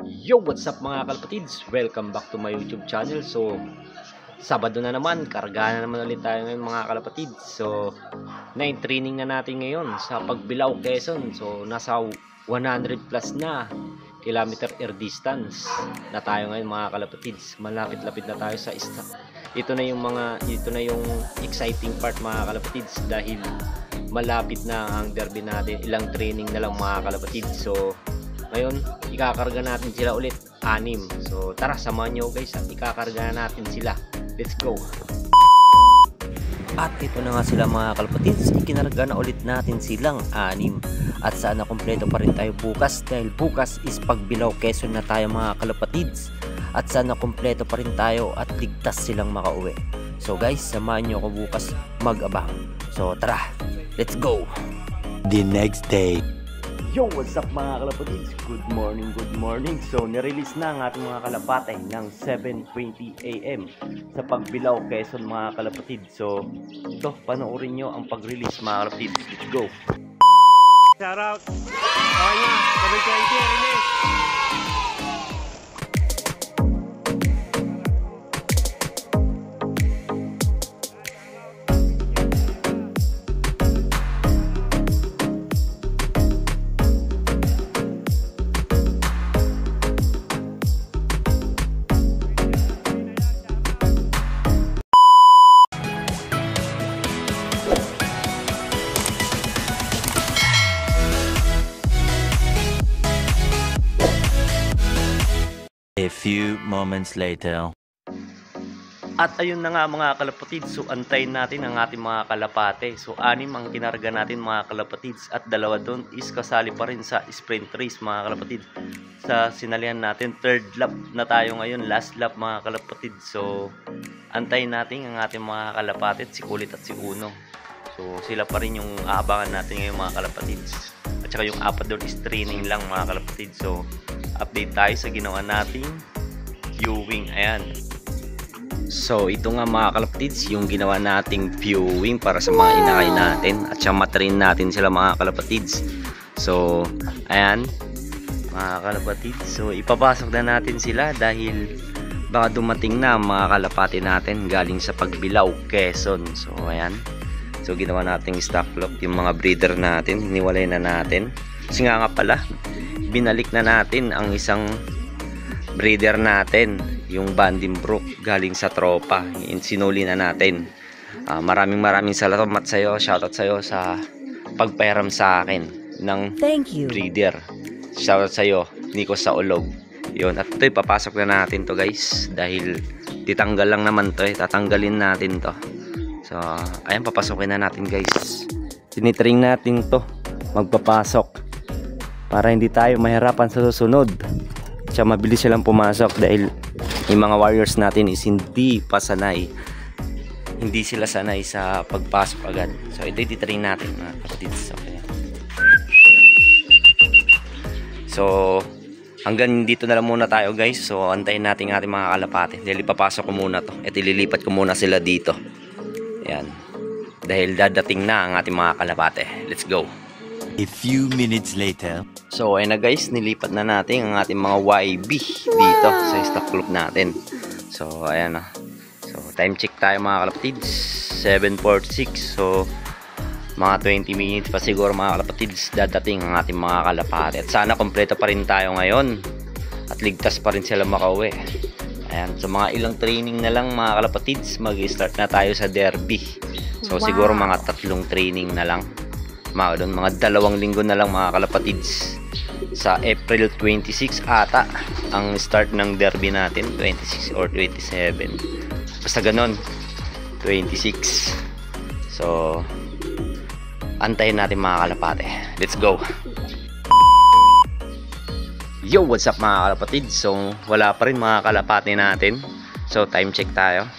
Yo, what's up mga kalapatids? Welcome back to my YouTube channel. So, Sabado na naman, karga na naman ulit tayo ngayon mga kalapatids. So, training na natin ngayon sa Pagbilao, Quezon. So, nasa 100 plus na kilometer air distance na tayo ngayon mga kalapatids. Malapit-lapit na tayo sa ito na yung exciting part mga kalapatids, dahil malapit na ang derby natin. Ilang training na lang mga kalapatids. So, ngayon, ikakarga natin sila ulit, 6. So, tara, samahan nyo guys at ikakarga natin sila. Let's go! At ito na nga sila mga kalapatids, ikinarga na ulit natin silang 6. At sana kompleto pa rin tayo bukas, dahil bukas is Pagbilao, Quezon na tayo mga kalapatids. At sana kompleto pa rin tayo at ligtas silang makauwi. So guys, samahan nyo ako bukas mag-abang. So tara, let's go! The next day. Yo, what's up mga kalapatids? Good morning, good morning. So, nirelease na ang ating mga kalapate ng 7:20 AM sa Pagbilao, Quezon mga kalapatids. So, ito, panoorin nyo ang pag-release mga kalapatids. Let's go! Shout out! Oh yeah, kami kayo release! A few moments later. At ayun na nga mga kalapatids, so antayin natin ang ating mga kalapate. So 6 ang kinarga natin mga kalapatids, at 2 doon is kasali pa rin sa sprint race mga kalapatids. Sa sinalihan natin, 3rd lap na tayo ngayon, last lap mga kalapatids. So antayin natin ang ating mga kalapate, si Kulit at si Uno. So sila pa rin yung aabangan natin ngayon mga kalapatids. At saka yung 4 doon is training lang mga kalapatids. So update tayo sa ginawa nating viewing. Ayan. So ito nga mga kalapatids, yung ginawa nating viewing para sa mga inakay natin, at saka matrain natin sila mga kalapatids. So ayan mga kalapatids, so ipapasok na natin sila dahil baka dumating na mga kalapati natin galing sa Pagbilao, Quezon. So ayan, so ginawa nating stock lock yung mga breeder natin, hiniwalay na natin kasi nga pala binalik na natin ang isang breeder natin, yung Vandenbroek, galing sa tropa. Sinuli na natin. Maraming salamat sa iyo, shoutout sa iyo sa pagpairam sa akin ng breeder. Shoutout sa iyo, Nico sa Olog. Yun, at ito papasok na natin to guys, dahil titanggal lang naman to, tatanggalin natin to. So ayan, papasokin na natin guys. Tinitring natin to magpapasok para hindi tayo mahirapan sa susunod. Tsaka mabilis silang pumasok dahil yung mga warriors natin is hindi pa sanay. Hindi sila sanay sa pagpasok agad. So ito i-train natin mga kapatids. Okay. So hanggang dito na lang muna tayo guys. So antayin natin ang ating mga kalapate. Dahil ipapasok ko muna to. At ililipat ko muna sila dito. Ayan. Dahil dadating na ang ating mga kalapate. Let's go! A few minutes later. So ayun na guys, nilipat na natin ang ating mga YB dito sa stock group natin. So ayan na. So time check tayo mga kalapatids, 7:46. So mga 20 minutes pa siguro mga kalapatids dadating ang ating mga kalapate. At sana kompleto pa rin tayo ngayon at ligtas pa rin sila makauwi. Ayan, so mga ilang training na lang mga kalapatids, mag-start na tayo sa derby. So siguro mga 3 training na lang. Mga 2 linggo na lang mga kalapatids. Sa April 26 ata ang start ng derby natin, 26 or 27, basta ganon, 26. So antayin natin mga kalapate. Let's go! Yo, what's up mga kalapatids? So wala pa rin mga kalapate natin. So time check tayo,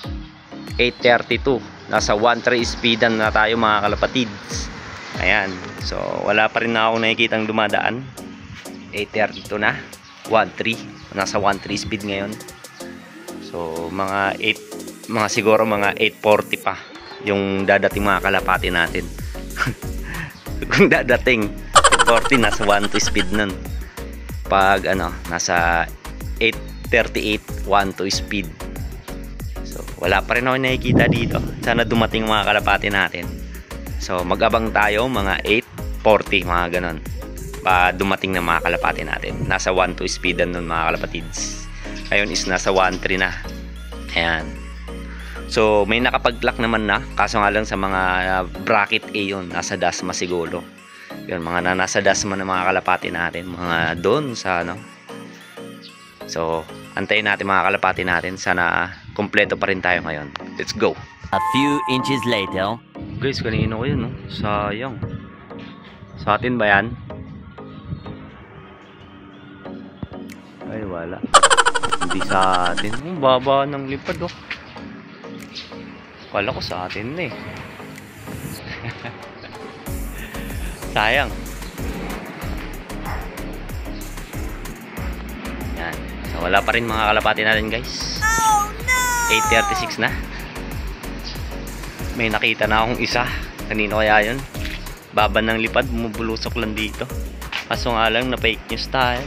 8:32. Nasa 1.3 speedan na tayo mga kalapatids. Ayan, so wala pa rin na ako nakikitang dumadaan. 8:32 na, 1.3, nasa 1.3 speed ngayon. So mga siguro mga 8:40 pa yung dadating mga kalapati natin. Kung dadating 40, nasa 1.2 speed nun. pag ano, nasa 8:38 1-2 speed. So wala pa rin ako nakikita dito. Sana dumating mga kalapati natin. So mag-abang tayo mga 8:40 mga ganon pa dumating na mga kalapati natin. Nasa 1-2 speed nun mga kalapatids. Ngayon is nasa 1-3 na. Ayan. So may nakapag-lock naman na, kaso nga lang sa mga bracket A yun, nasa Dasma siguro. Yun, mga nasa Dasma na mga kalapati natin, mga doon sa ano. So antayin natin mga kalapati natin, sana kompleto pa rin tayo ngayon. Let's go. A few inches later. Guys, kanino ko yun, no? Sayang. Sa atin ba yan? Ay, wala. Hindi sa atin. Ang baba ng lipad, oh. Kala ko sa atin na eh. Sayang. Yan. So, wala pa rin mga kalapati natin, guys. 8:36 na. May nakita na akong isa. Kanino kaya yun? Baba ng lipad, bumubulusok lang dito. Kaso nga lang na fake news tayo.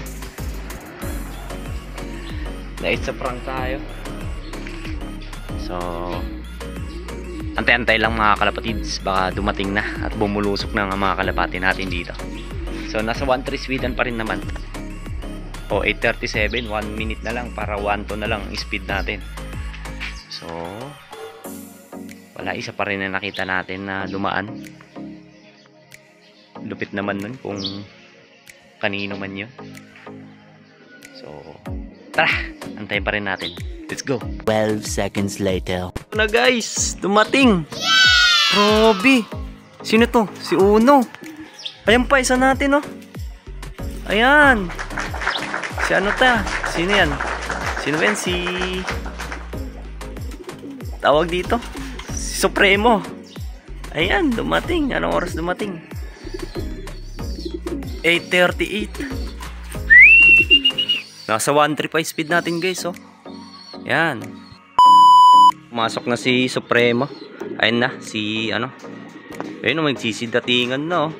Sa prank tayo. So antay-antay lang mga kalapatids, baka dumating na at bumulusok na nga mga kalapati natin dito. So nasa 1-3 speedan pa rin naman. O 8:37, 1 minute na lang para 1-2 na lang speed natin. So wala, isa pa rin na nakita natin na dumaan. Lupit naman nun kung kanino man yun. So tara, antayin pa rin natin. Let's go. 12 seconds later. Ito na guys, dumating. Grabe. Sino to? Si Uno. Ayan pa, isa natin, oh. Ayan. Si ano ta? Sino yan? Sino yan? Si... Tawag dito? Si Supremo. Ayan, dumating. Anong oras dumating? 8:38. Nasa 135 speed natin guys, oh. Yan. Pumasok na si Supremo. Ayun na, si ano. Ayun na, magsisidatingan na, oh.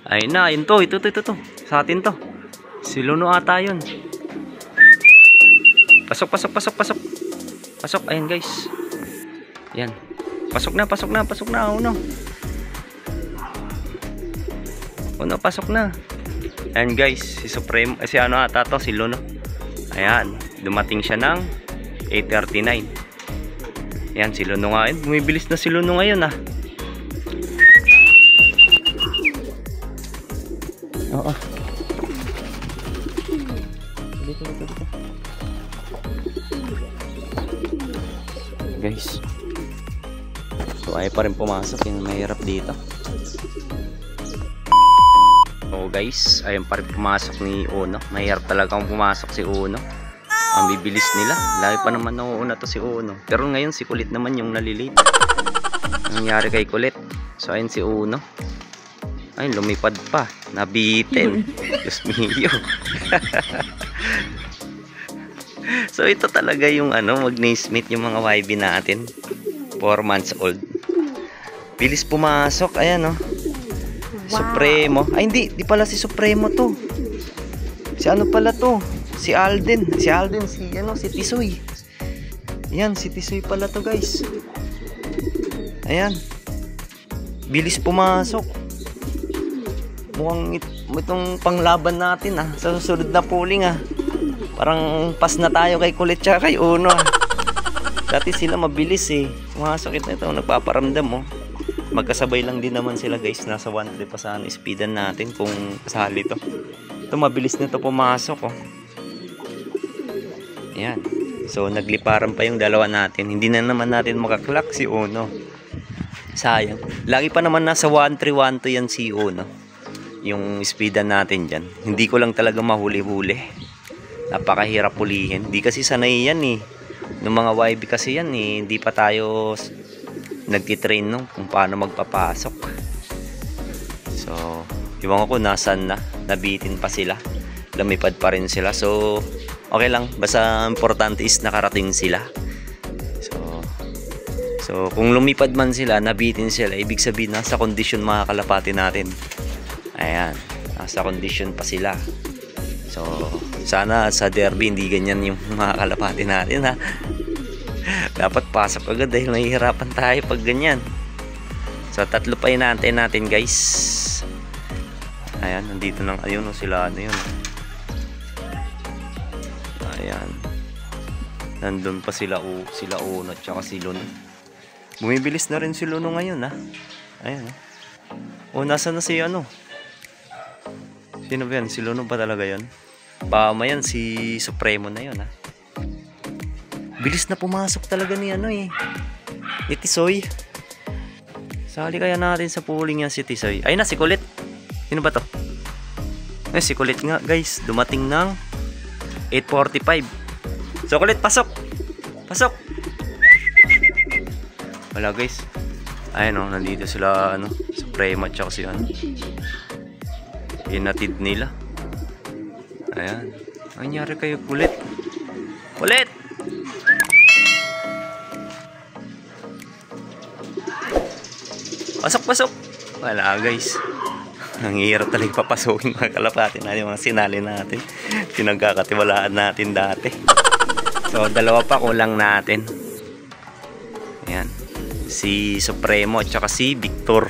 Ayun na, ayun to. Ito. Sa atin to. Si Luno ata yun. Pasok. Pasok, ayun guys. Yan. Pasok na. Uno, pasok na. Ayan guys, si Supremo, si ano ata to, si Luno. Ayan, dumating siya ng 8:39. Ayan, si Luno nga yun. Bumibilis na si Luno ngayon, ah. Oo. Dito. Guys. So, ayaw pa rin pumasok. Yung mahirap dito. So guys, ayun pa rin pumasok ni Uno. Mahirap talagang pumasok si Uno. Ang bibilis nila. Lagi pa naman nauuna to si Uno. Pero ngayon si Kulit naman yung nalilate. Nangyari kay Kulit. So ayun si Uno. Ayun, lumipad pa. Nabitin. Diyos mio. So ito talaga yung ano, mag-naismate yung mga YB natin. 4 months old. Bilis pumasok. Ayan, oh. Supremo. Ay hindi pala si Supremo to. Si ano pala to? Si Alden, si ano, si Tisoy. Ayan, si Tisoy pala to, guys. Ayan. Bilis pumasok. Mukhang itong panglaban natin, ah, sa susunod na polling, ah. Parang pas na tayo kay Kulit tsaka kay Uno, ah. Dati sila mabilis eh. Pumasok ito, nagpaparamdam, oh. Magkasabay lang din naman sila guys. Nasa 1-3 pa sa speedan natin kung kasali to. Ito mabilis na to pumasok, oh. Ayan. So nagliparan pa yung dalawa natin. Hindi na naman natin makaklak si Uno. Sayang. Lagi pa naman nasa 1-3-1-2 yan si Uno. Yung speedan natin dyan. Hindi ko lang talaga mahuli-huli. Napakahirap pulihin. Hindi kasi sanay yan eh. Nung mga YB kasi yan eh. Hindi pa tayo nagtitrain no, kung paano magpapasok. So iwan ko nasan na, nabitin pa sila, lumipad pa rin sila. So okay lang, basta importante is nakarating sila. So kung lumipad man sila, nabitin sila, ibig sabihin nasa kondisyon mga kalapati natin. Ayan, nasa kondisyon pa sila. So, sana sa derby hindi ganyan yung mga kalapati natin ha. Dapat pasok agad dahil mahihirapan tayo pag ganyan. So, 3 pa inaantay natin guys. Ayan, nandito nang ayun o sila ano yun. Ayan. Nandun pa sila Uno at saka si Luno. Bumibilis na rin si Luno ngayon ha. Ayan o. O, nasa na si ano? Sino ba yan? Si Luno ba talaga yan? Pama yan, si Supremo na yun ha. Bilis na pumasok talaga ni ano eh. Ni Tisoy. Sali kaya natin sa pooling yan si Tisoy. Ayun na, si Kulit. Sino ba to? Eh, si Kulit nga guys. Dumating ng 8:45. So Kulit, pasok. Pasok. Wala guys. Ayun o, nandito sila ano, Supremo at saka si ano. Inatid nila. Ayan. Ang nangyari kayo, Kulit? Kulit! Pasok, pasok! Wala guys. Ang hirap talaga papasukin mga kalapati natin, mga sinali natin. Pinagkakatiwalaan natin dati. So, 2 pa kulang natin. Ayan. Si Supremo at saka si Victor.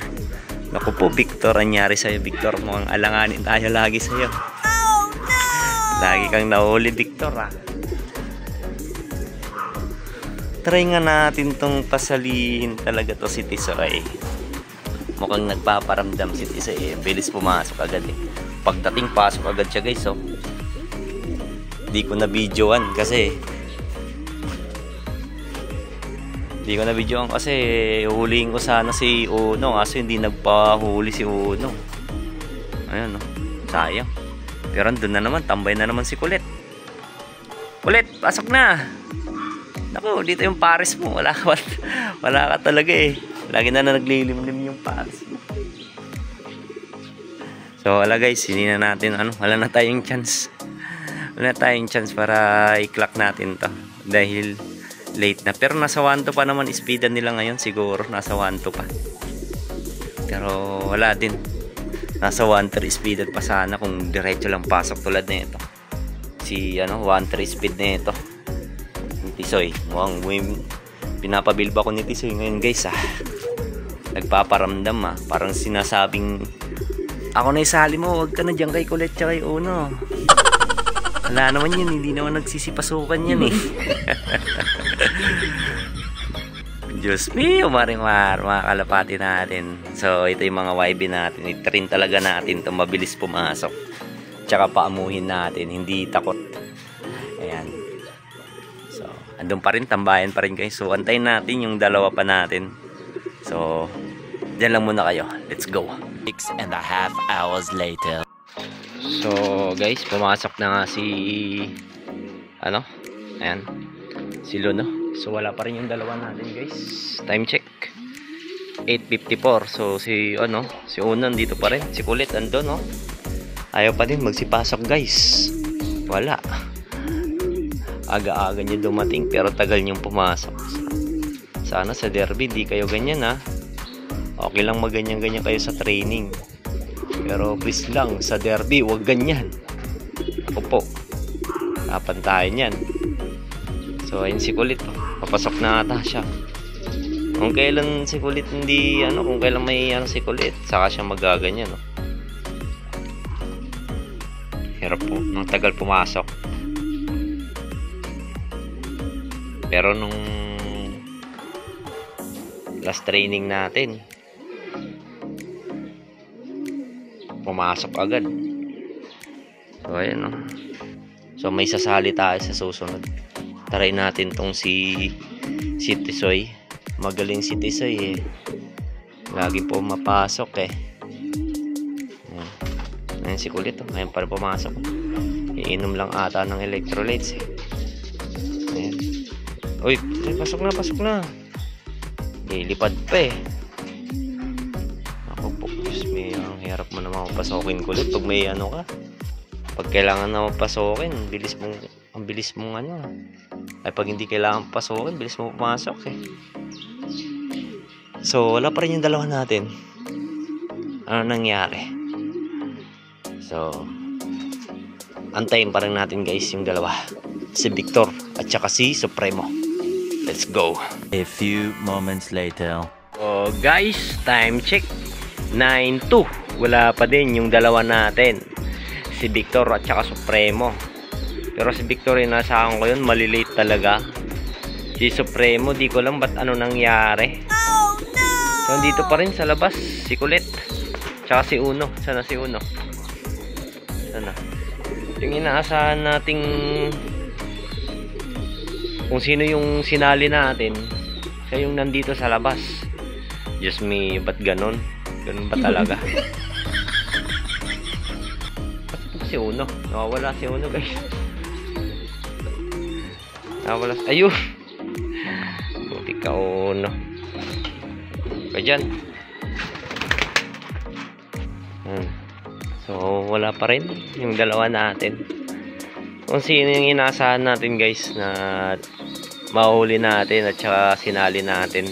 Naku po, Victor, anyari sa'yo, Victor. Mukhang alanganin tayo lagi sa'yo. Oh, no! Lagi kang nahuli, Victor, ha. Try nga natin tong pasalihin talaga to si Tisoy. Mukhang nagpaparamdam si Tisoy. Bilis pumasok agad eh. Pagdating, pasok agad siya guys, oh. Di ko na videoan kasi huliin ko sana si Uno kaso hindi nagpahuli si Uno. Ayun, no? Sayang. Pero andun na naman, tambay na naman si Kulit. Kulit, pasok na. Naku, dito yung pares mo. Wala ka talaga eh. Lagi na naglilimlim yung pares mo. So wala guys, hindi na natin wala na tayong chance. Wala na tayong chance para i-clock natin to dahil late na. Pero nasa 1-2 pa naman speedan nila ngayon siguro. Nasa 1-2 pa. Pero wala din. Nasa 1-3 speedan pa sana kung diretso lang pasok tulad na ito. Si 1-3 speed na ito. Ni Tisoy. Mukhang pinapabilba ko ni Tisoy ngayon guys ah. Nagpaparamdam ah. Parang sinasabing ako na isali mo. Huwag ka na dyan kay Kulit tsaka kay Uno. Wala naman yun. Hindi naman nagsisipasukan yan eh. Diyos me, umaring-mar mga kalapati natin. So ito yung mga YB natin. I-train talaga natin itong mabilis pumasok. Tsaka paamuhin natin. Hindi takot. Ayan. So andun pa rin, tambayan pa rin kayo. So antayin natin yung 2 pa natin. So dyan lang muna kayo. Let's go. 6.5 hours later. So guys, pumasok na nga si ayan, si Luno. So wala pa rin yung 2 natin guys. Time check 8:54. So si Uno dito pa rin. Si Kulit andun, no? Ayaw pa din magsipasok guys. Wala. Aga-aga niya dumating pero tagal niyong pumasok. Sana sa derby di kayo ganyan ha. Okay lang maganyan-ganyan kayo sa training. Pero please lang, sa derby, huwag ganyan. Ako po. Napantayan yan. So, ayun si Kulit. Papasok na ata siya. Kung kailan si Kulit hindi, kung kailan may si Kulit, saka siya magaganyan, no? Hirap po. Nung tagal pumasok. Pero nung last training natin, pumasok agad. So ayun, no? So may sasali tayo sa susunod. Try natin tong si Tisoy. Magaling si Tisoy eh. Lagi po mapasok eh. Ayan si Kulit, oh. Ayan para pumasok. Iinom lang ata ng electrolytes eh. Ayan. Uy, pasok na. Lilipad pa eh. Ang hirap mo naman pasokin Kulit pag may ka. Pag kailangan na pasokin, ang bilis mong ay pag hindi kailangan pasokin, bilis mo pumasok eh. So wala pa rin yung 2 natin. Ano nangyari? So antayin pa rin natin guys yung dalawa. Si Victor at saka si Supremo. Let's go. A few moments later. So guys, time check. 9:02. Wala pa din yung dalawa natin. Si Victor at saka Supremo. Pero si Victor yung nasahan ko yun, malilate talaga. Si Supremo, di ko lang ba't ano nangyari. So dito pa rin sa labas, si Kulit. Tsaka si Uno. Sana si Uno. Sana. Yung inaasahan nating kung sino yung sinali natin, siya yung nandito sa labas. Just me, ba't ganon? Ganon ba talaga? Ba't si Uno? Nawawala si Uno guys. Nawawala. Ayun! Buti ka Uno. Kaya dyan. So wala pa rin yung dalawa natin. Kung sino yung inaasahan natin guys na mahuli natin at saka sinali natin.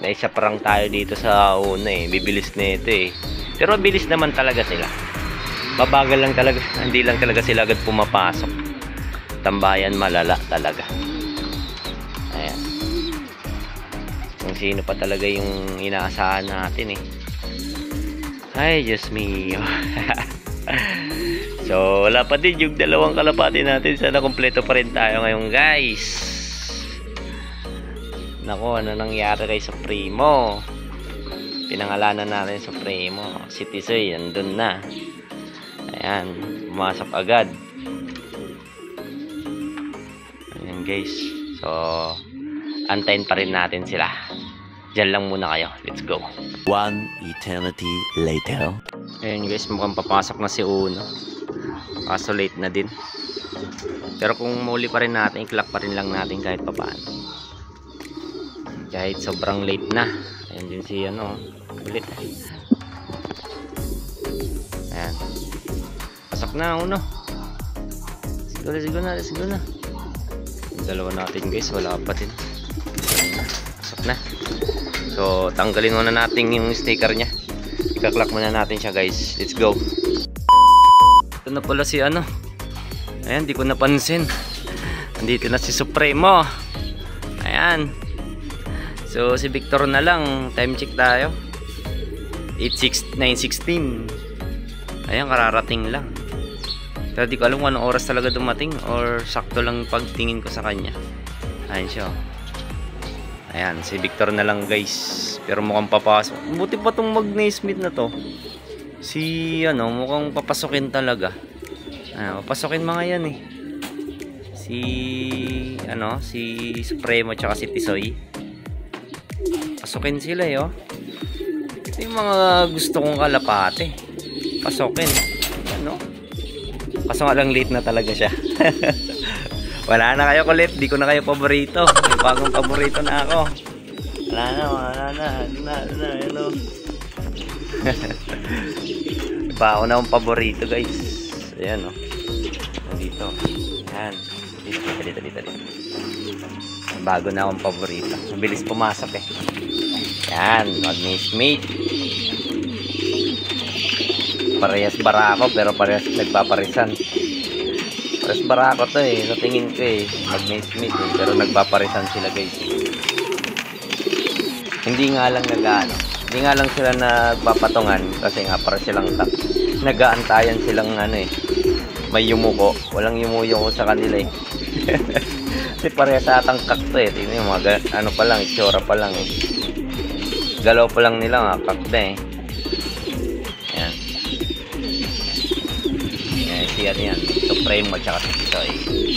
Na isa parang tayo dito sa una eh. Bibilis na ito eh. Pero bilis naman talaga sila. Babagal lang talaga. Hindi lang talaga sila agad pumapasok. Tambayan malala talaga. Ayan. Kung sino pa talaga yung inaasahan natin eh. Ay, Diyos mio. So, wala pa din yung dalawang kalapati natin. Sana kompleto pa rin tayo ngayon, guys. Naku, ano nangyari kay Supremo? Pinangalanan natin Supremo. Si Tisoy, andun na. Ayan, pumasok agad. Ayan, guys. So, antayin pa rin natin sila. Diyan lang muna kayo. Let's go. One eternity later. Ayan, guys, mukhang papasok na si Uno. Kaso late na din. Pero kung muli pa rin natin, i-clock pa rin lang natin kahit papaano. Kahit sobrang late na. Ayan din si ano, ulit. Ayan. Pasok na Uno. Let's go na. Yung dalawa natin guys, wala pa din. Pasok na. So, tanggalin muna natin yung sticker nya. I-clock muna natin siya guys. Let's go. Ito na pala si ano. Ayan, di ko napansin. Nandito na si Supremo. Ayan. So, si Victor na lang. Time check tayo. 9:16. Ayan, kararating lang. Pero di ko alam kung anong oras talaga dumating. Or sakto lang pagtingin ko sa kanya. Ayan siya. Ayan, si Victor na lang guys. Pero mukhang papasok. Buti pa itong mag-Naismith na to. Si ano, mukhang papasokin talaga. Papasokin mga yan eh. Si ano, si Supremo tsaka si Tisoy. Pasokin sila eh, oh. Ito yung mga gusto kong kalapate. Pasokin. Ano? Kaso nga lang late na talaga siya. Wala na kayo Kulit. Di ko na kayo paborito. May bagong paborito na ako. Wala na. Ano. Pa ako na akong paborito guys. Ayan o. Dito. Ayan. Dito. Bago na akong paborito. Mabilis pumasok eh. Ayan. Mag-Naismith. Parehas barako pero parehas nagpaparisan. Parehas barako to eh. Sa tingin ko eh. Mag-Naismith eh. Pero nagpaparisan sila guys. Hindi nga lang hindi nga lang sila nagpapatungan kasi nga para silang nag-aantayan silang ano eh, may yumuko, walang yumuyuko sa kanila eh. Kasi pareha sa atangkak to eh. Tingnan mo, ano pa lang, itsura pa lang eh, galaw pa lang nila nga, kakda eh. Yan. Yan, si ano yan, Supremo tsaka si Tisoy.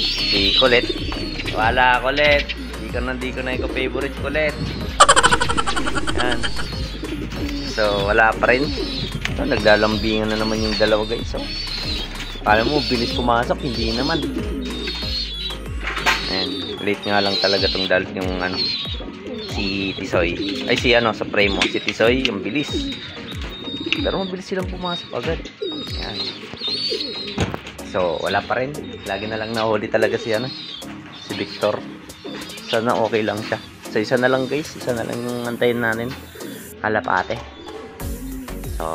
Si Kulit, wala Kulit, di ko na favorite Kulit. Yan. So, wala pa rin. So, naglalambingan na naman yung dalawa guys. So, alam mo, bilis pumasok. Hindi naman. Ayan. Late nga lang talaga itong yung ano, si Tisoy. Ay, si ano, Supremo. Si Tisoy, yung bilis. Pero mabilis silang pumasok agad. Ayan. So, wala pa rin. Lagi na lang nahuli talaga si ano, si Victor. Sana okay lang siya. So, isa na lang guys. Isa na lang yung antayin natin. Kalapate. So,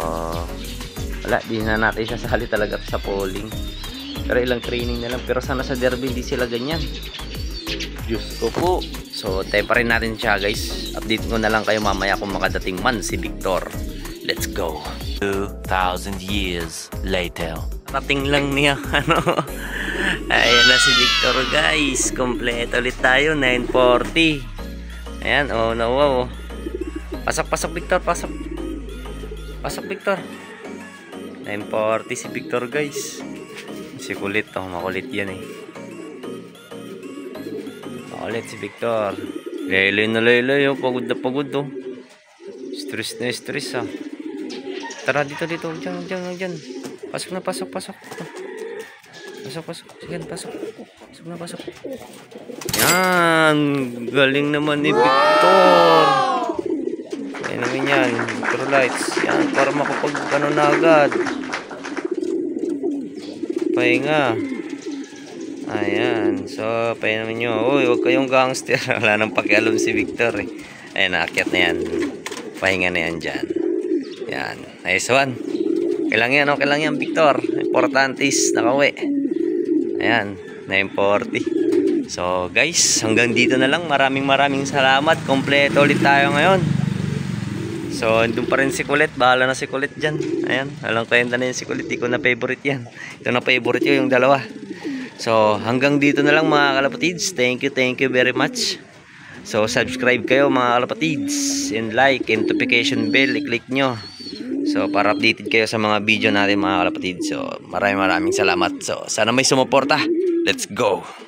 Wala, di na natin siya sasali talaga sa polling. Pero ilang training na lang. Pero sana sa derby hindi sila ganyan. Diyos ko po. So, tayo pa rin natin siya guys. Update ko na lang kayo mamaya kung makadating man si Victor. Let's go. 2,000 years later. Rating lang niya. Ayan na si Victor guys. Kompleto ulit tayo. 940. Ayan. Oh, no, wow. Pasok Victor. Pasok Victor. 940 si Victor guys. Si kulit. Oh, makulit yan eh. Makulit si Victor. Lele na lele. Oh. Pagod na pagod. Oh. Stress na stress ah. Tara dito. Diyan. Pasok. Sige, pasok. Yan. Galing naman ni Victor. Ayan naman yan. Victor lights. Yan. Para makapag ano na agad. Pahinga. Ayan. So, pahinga naman nyo. Uy, huwag kayong gangster. Wala nang pakialam si Victor eh. Ayan, naakyat na yan. Pahinga na yan dyan. Yan. Nice one. Okay lang yan, Victor. Importante is nakauwi. Ayan, 940. So, guys, hanggang dito na lang. Maraming salamat. Kompleto ulit tayo ngayon. So, doon pa rin si Kulit. Bahala na si Kulit dyan. Ayan, alam ko yun na yun si Kulit. Di ko na favorite yan. Ito na favorite ko yung dalawa. So, hanggang dito na lang mga kalapatids. Thank you very much. So, subscribe kayo mga kalapatids. And like, and notification bell. I-click nyo. So, para updated kayo sa mga video natin mga kalapatids. So, maraming salamat. So, sana may sumuporta. Let's go!